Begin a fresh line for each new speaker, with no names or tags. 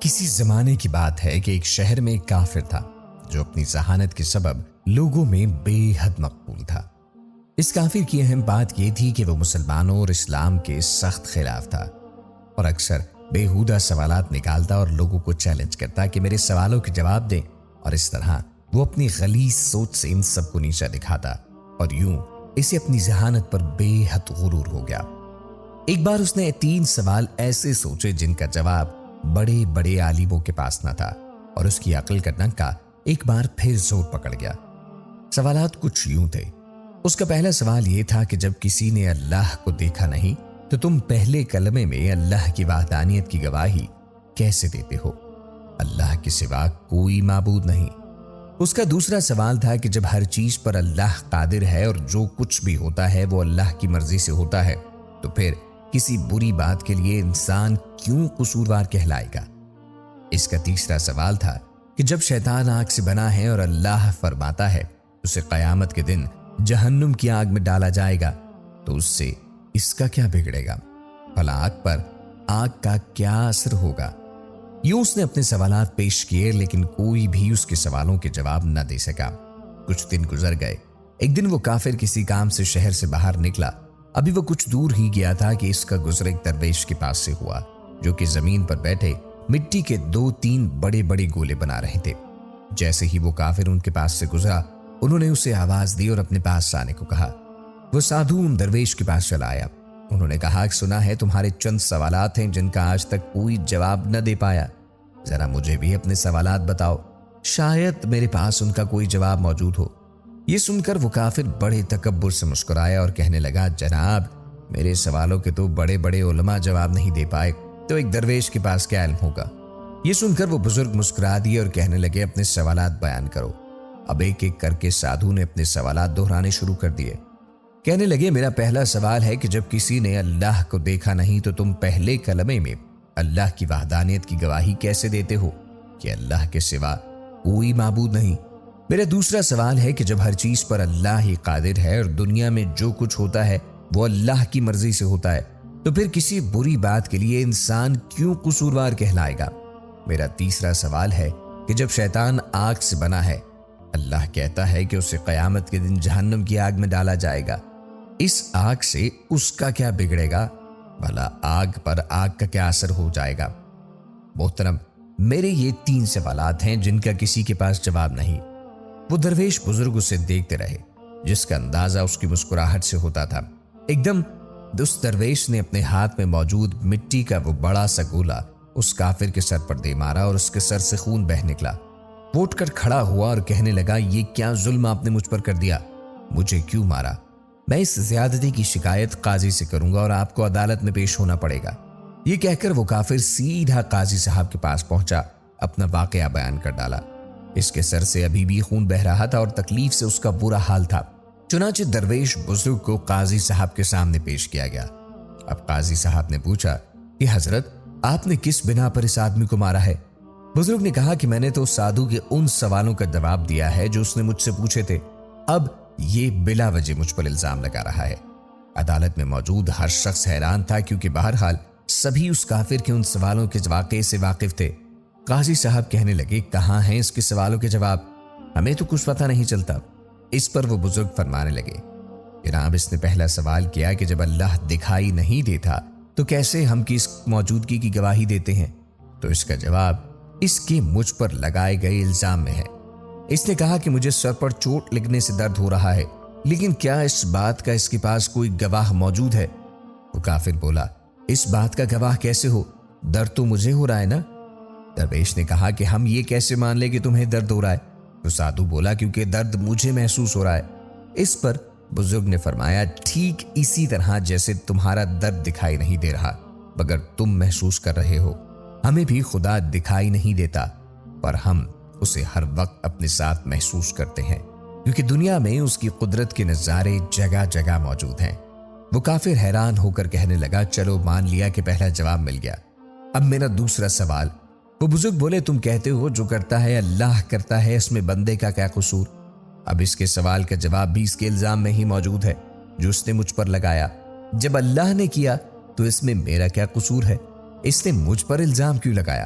کسی زمانے کی بات ہے کہ ایک شہر میں ایک کافر تھا جو اپنی ذہانت کے سبب لوگوں میں بے حد مقبول تھا۔ اس کافر کی اہم بات یہ تھی کہ وہ مسلمانوں اور اسلام کے سخت خلاف تھا اور اکثر بیہودہ سوالات نکالتا اور لوگوں کو چیلنج کرتا کہ میرے سوالوں کے جواب دیں، اور اس طرح وہ اپنی غلیظ سوچ سے ان سب کو نیچا دکھاتا اور یوں اسے اپنی ذہانت پر بے حد غرور ہو گیا۔ ایک بار اس نے 3 سوال ایسے سوچے جن کا جواب بڑے بڑے عالموں کے پاس نہ تھا، اور اس کی عقل کا ڈنکا ایک بار پھر زور پکڑ گیا۔ سوالات کچھ یوں تھے۔ اس کا پہلا سوال یہ تھا کہ جب کسی نے اللہ کو دیکھا نہیں تو تم پہلے کلمے میں اللہ کی وحدانیت کی گواہی کیسے دیتے ہو؟ اللہ کے سوا کوئی معبود نہیں۔ اس کا دوسرا سوال تھا کہ جب ہر چیز پر اللہ قادر ہے اور جو کچھ بھی ہوتا ہے وہ اللہ کی مرضی سے ہوتا ہے تو پھر کسی بری بات کے لیے انسان کیوں قصوروار کہلائے گا؟ اس کا تیسرا سوال تھا کہ جب شیطان آگ سے بنا ہے اور اللہ فرماتا ہے اسے قیامت کے دن جہنم کی آگ میں ڈالا جائے گا تو اس سے اس کا کیا بگڑے گا؟ بھلا آگ پر آگ کا کیا اثر ہوگا؟ یوں اس نے اپنے سوالات پیش کیے لیکن کوئی بھی اس کے سوالوں کے جواب نہ دے سکا۔ کچھ دن گزر گئے۔ ایک دن وہ کافر کسی کام سے شہر سے باہر نکلا۔ ابھی وہ کچھ دور ہی گیا تھا کہ اس کا گزر ایک درویش کے پاس سے ہوا جو کہ زمین پر بیٹھے مٹی کے 2-3 بڑے بڑے گولے بنا رہے تھے۔ جیسے ہی وہ کافر ان کے پاس سے گزرا انہوں نے اسے آواز دی اور اپنے پاس آنے کو کہا۔ وہ سادھو ان درویش کے پاس چلا آیا۔ انہوں نے کہا کہ سنا ہے تمہارے چند سوالات ہیں جن کا آج تک کوئی جواب نہ دے پایا، ذرا مجھے بھی اپنے سوالات بتاؤ، شاید میرے پاس ان کا کوئی جواب موجود ہو۔ یہ سن کر وہ کافر بڑے تکبر سے مسکرایا اور کہنے لگا، جناب میرے سوالوں کے تو بڑے بڑے علماء جواب نہیں دے پائے تو ایک درویش کے پاس کیا علم ہوگا؟ یہ سن کر وہ بزرگ مسکرا دیے اور کہنے لگے، اپنے سوالات بیان کرو۔ اب ایک ایک کر کے سادھو نے اپنے سوالات دہرانے شروع کر دیے۔ کہنے لگے، میرا پہلا سوال ہے کہ جب کسی نے اللہ کو دیکھا نہیں تو تم پہلے کلمے میں اللہ کی وحدانیت کی گواہی کیسے دیتے ہو کہ اللہ کے سوا کوئی معبود نہیں؟ میرا دوسرا سوال ہے کہ جب ہر چیز پر اللہ ہی قادر ہے اور دنیا میں جو کچھ ہوتا ہے وہ اللہ کی مرضی سے ہوتا ہے تو پھر کسی بری بات کے لیے انسان کیوں قصوروار کہلائے گا؟ میرا تیسرا سوال ہے کہ جب شیطان آگ سے بنا ہے، اللہ کہتا ہے کہ اسے قیامت کے دن جہنم کی آگ میں ڈالا جائے گا، اس آگ سے اس کا کیا بگڑے گا؟ بھلا آگ پر آگ کا کیا اثر ہو جائے گا؟ محترم، میرے یہ 3 سوالات ہیں جن کا کسی کے پاس جواب نہیں۔ وہ درویش بزرگ اسے دیکھتے رہے جس کا اندازہ اس کی مسکراہٹ سے ہوتا تھا۔ ایک دم اس درویش نے اپنے ہاتھ میں موجود مٹی کا وہ بڑا سا گولا اس کافر کے سر پر دے مارا اور اس کے سر سے خون بہہ نکلا۔ وہ اٹھ کر کھڑا ہوا اور کہنے لگا، یہ کیا ظلم آپ نے مجھ پر کر دیا؟ مجھے کیوں مارا؟ میں اس زیادتی کی شکایت قاضی سے کروں گا اور آپ کو عدالت میں پیش ہونا پڑے گا۔ یہ کہہ کر وہ کافر سیدھا قاضی صاحب کے پاس پہنچا، اپنا واقعہ بیان کر ڈالا۔ اس کے سر سے ابھی بھی خون بہ رہا تھا اور تکلیف سے اس کا برا حال تھا۔ چنانچہ درویش بزرگ کو قاضی صاحب کے سامنے پیش کیا گیا۔ اب قاضی صاحب نے پوچھا کہ حضرت، آپ نے کس بنا پر اس آدمی کو مارا ہے؟ بزرگ نے کہا کہ میں نے تو سادھو کے ان سوالوں کا جواب دیا ہے جو اس نے مجھ سے پوچھے تھے، اب یہ بلا وجہ مجھ پر الزام لگا رہا ہے۔ عدالت میں موجود ہر شخص حیران تھا کیونکہ بہرحال سبھی اس کافر کے ان سوالوں کے واقعے سے واقف تھے۔ قاضی صاحب کہنے لگے، کہاں ہیں اس کے سوالوں کے جواب؟ ہمیں تو کچھ پتہ نہیں چلتا۔ اس پر وہ بزرگ فرمانے لگے، جناب اس نے پہلا سوال کیا کہ جب اللہ دکھائی نہیں دیتا تو کیسے ہم کی اس موجودگی کی گواہی دیتے ہیں؟ تو اس کا جواب اس کے مجھ پر لگائے گئے الزام میں ہے۔ اس نے کہا کہ مجھے سر پر چوٹ لگنے سے درد ہو رہا ہے، لیکن کیا اس بات کا اس کے پاس کوئی گواہ موجود ہے؟ وہ کافر بولا، اس بات کا گواہ کیسے ہو؟ درد تو مجھے ہو رہا ہے نا؟ درویش نے کہا کہ ہم یہ کیسے مان لیں کہ تمہیں درد ہو رہا ہے؟ تو سادھو بولا، کیونکہ درد مجھے محسوس ہو رہا ہے۔ اس پر بزرگ نے فرمایا، ٹھیک اسی طرح جیسے تمہارا درد دکھائی نہیں دے رہا مگر تم محسوس کر رہے ہو، ہمیں بھی خدا دکھائی نہیں دیتا پر ہم اسے ہر وقت اپنے ساتھ محسوس کرتے ہیں کیونکہ دنیا میں اس کی قدرت کے نظارے جگہ جگہ موجود ہیں۔ وہ کافر حیران ہو کر کہنے لگا، چلو مان لیا کہ پہلا جواب مل گیا، اب میرا دوسرا سوال۔ وہ بزرگ بولے، تم کہتے ہو جو کرتا ہے اللہ کرتا ہے، اس میں بندے کا کیا قصور؟ اب اس کے سوال کا جواب بھی اس کے الزام میں ہی موجود ہے جو اس نے مجھ پر لگایا۔ جب اللہ نے کیا تو اس میں میرا کیا قصور ہے؟ اس نے مجھ پر الزام کیوں لگایا؟